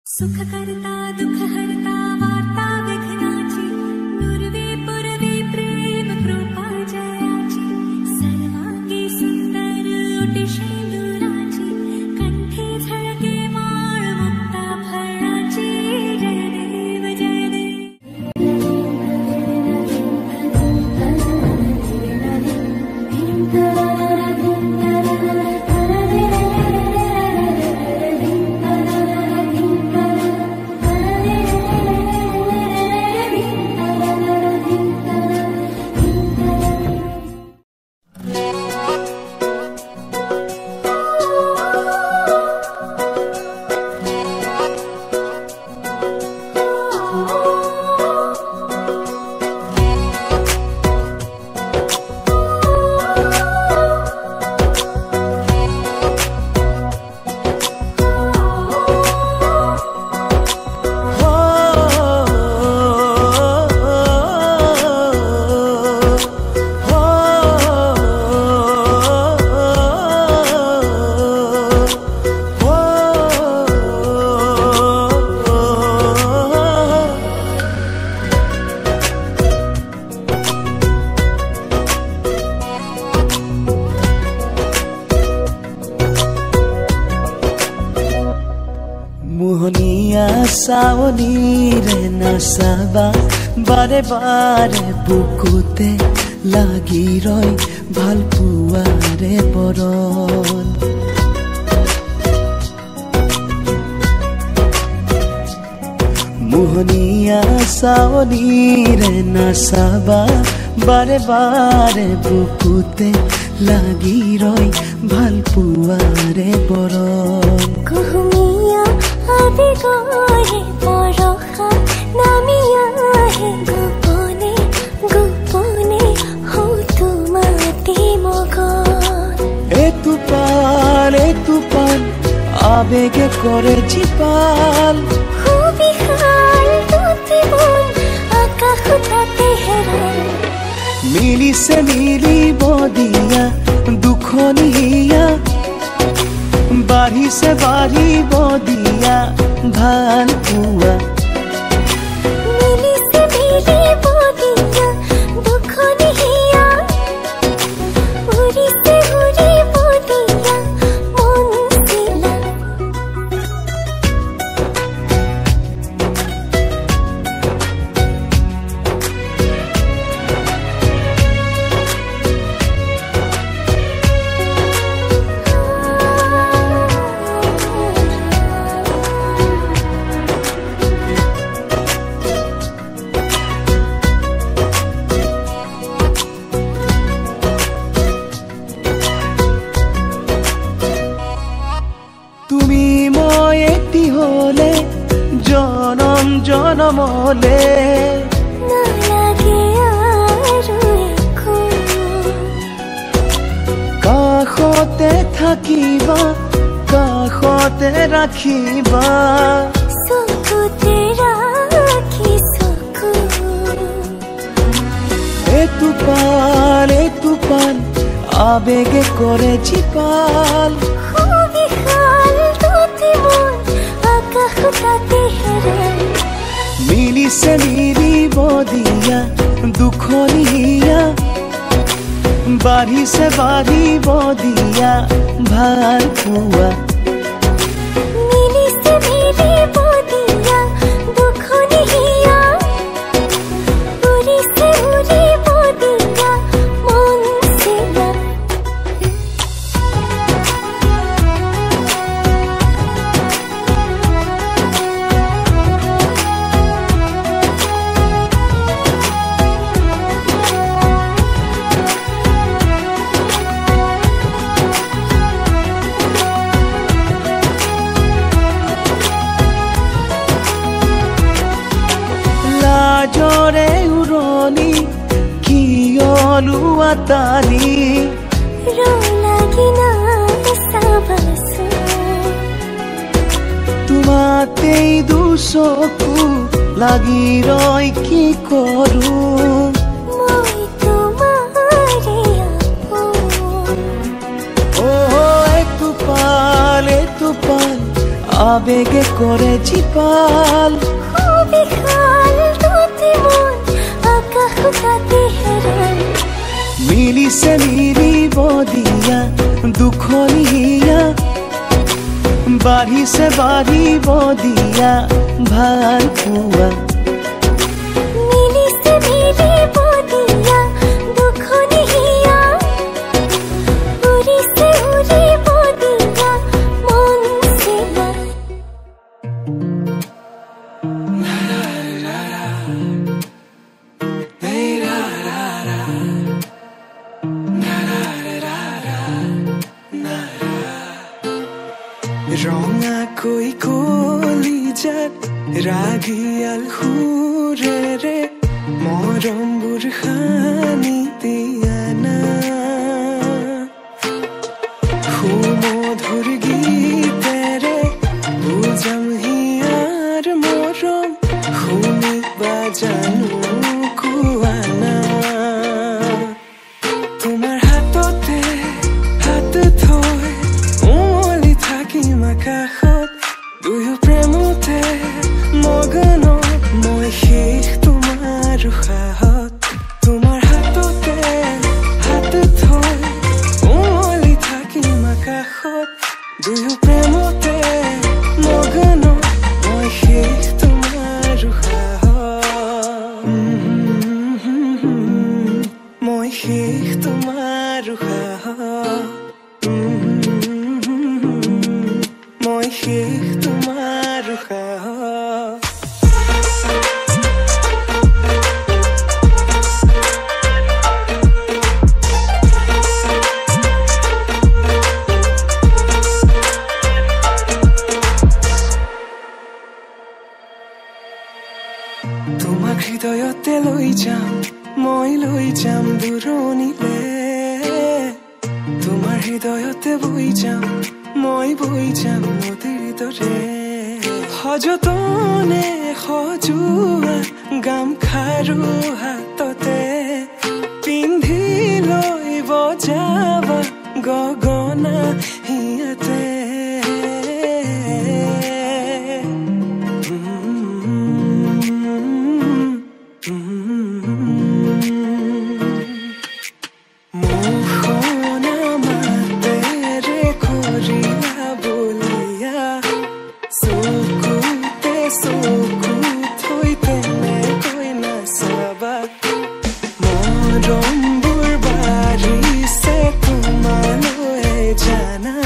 सुख करता दुख हरता वार्ता विघ्नाची नुरवे पुरवे प्रेम कृपा जयाची सर्वांगी सुंदर उटी शेंदुराची कंठी झळके माळ मुक्ता फळाची जय देव जय सावनी रे नसाबा बारे बारे बुकुते लागी रय ভাল पुआरे बरन मोहनिया सावनी रे नसाबा बारे बारे बुकुते लागी रय ভাল पुआरे बरन कुहुमिया आबिगरे बरखा नामिया है गोपने गोपने हो तुमाते मगन ए तुपान आवेगे करे जिपाल खूबी हाल तुते बोल आकाश ताते हेराल मिली से मिली बदिया दुखनिया बारी से बारी बदिया ভাল पुआ मिली से मिली बदिया दुखनिया उरी से उरी बदिया मन सिला जनम जनमले काखते থাকিবা काखते राखिबा सकुते राखी सकू ए तुपान आवेगे करे जिपाल खूबी हाल तुते बोल आकाश ताते हेराल मिली से मिली बदिया दुखनिया बारी से बारी बदिया ভাল पुआ मिली से मिली बदिया दुखनिया उरी से उरी बदिया मन सिला लाजरे उरनी कियलु आताली रो लागिना साबासु तुमाते दुसकु লাগি রয় কি করু মই তোমারে আপন ও তুপাল আবেগে করে জীপাল বিশাল দুটি মন আকাশ তাতে হেৰাল মিলিছে মিলিব দিয়া দুখনি হিয়া বাঢ়িছে বাঢ়িব দিয়া ভাল পোৱা মিলিছে মিলিব দিয়া দুখনি হিয়া উৰিছে উৰিব দিয়া মন চিলা ৰঙাকৈ কলিজাত ৰাগিয়াল সুৰেৰে মৰমবোৰ সানি দিয়া না সুমধুৰ গীতেৰে বুজাম হিয়াৰ মৰম শুনিবা জানো কোৱা না তোমাৰ হাততে হাত থৈ উমলি থাকিম আকাশত দুয়ো প্ৰেমতে মগন মই শেষ তোমাৰ উশাহত তোমাৰ হাততে হাত থৈ উমলি থাকিম আকাশত দুয়ো প্ৰেমতে মগন মই শেষ তোমাৰ উশাহত মই শেষ তোমাৰ উশাহত মই শেষ তোমাৰ উশাহত তোমাক হৃদয়তে লৈ যাম মই লৈ যাম দূৰণিলে তোমাৰ হৃদয়তে বৈ যাম মই বৈ যাম নদীৰ দৰে সযতনে সজোৱা গামখাৰু হাততে পিন্ধি লৈ বজাবা গগনা হিয়াতে মৰমবোৰ বাঢ়িছে তোমালৈ জানা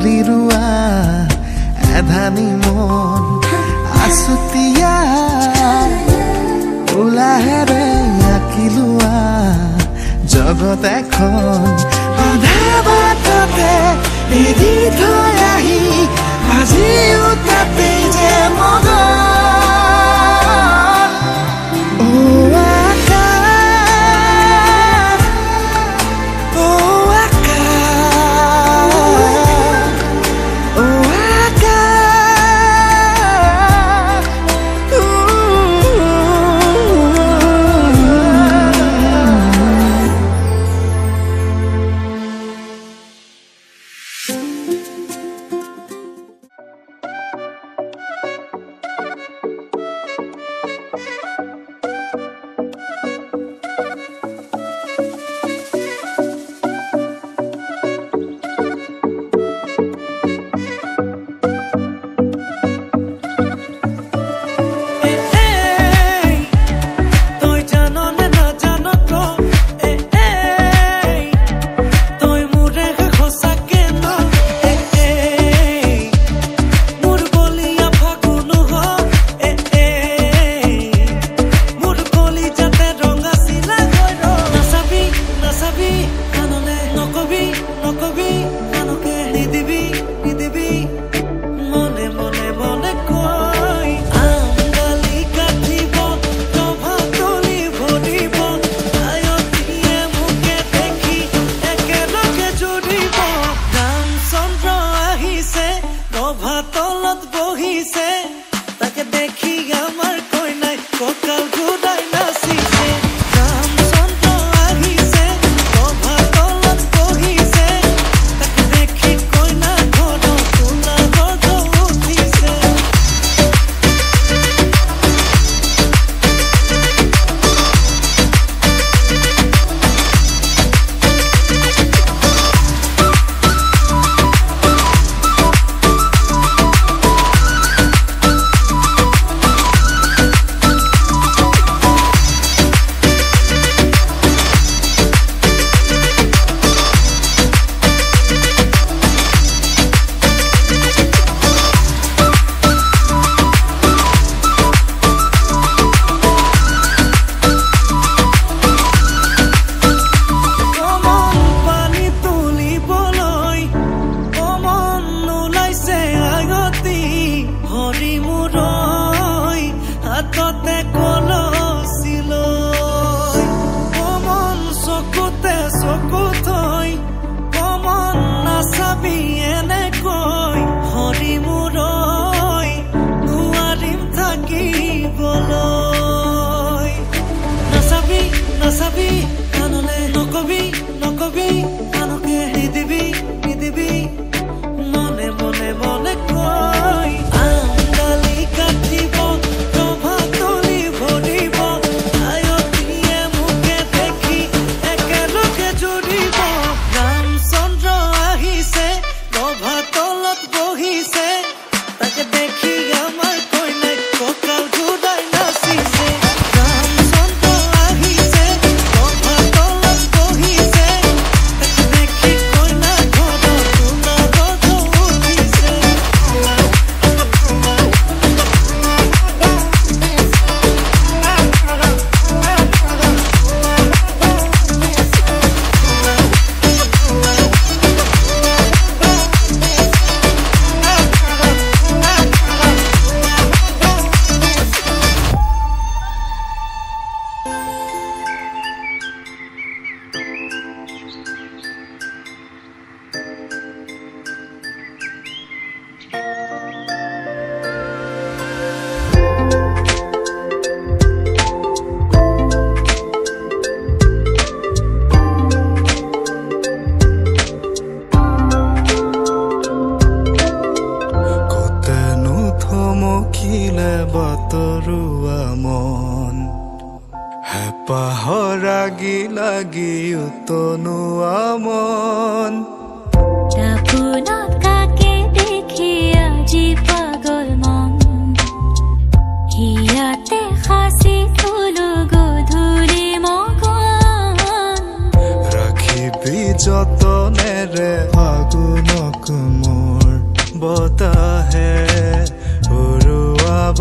তুলি ৰুৱা এধানি মন আছুতীয়া উলাহেৰে আঁকি লোৱা জগত এখন আধা বাটতে এৰি থৈ আহি আজিও তাতে যে মগন পাহৰাগি লাগি উতনুৱা মন তাপুনত কাকে দেখি আজি পাগল মন হিয়াতে খাসি ফুলো গধূলি মগন ৰাখিবি যতনেৰে আগুনক মোৰ বতাহে উৰুৱাব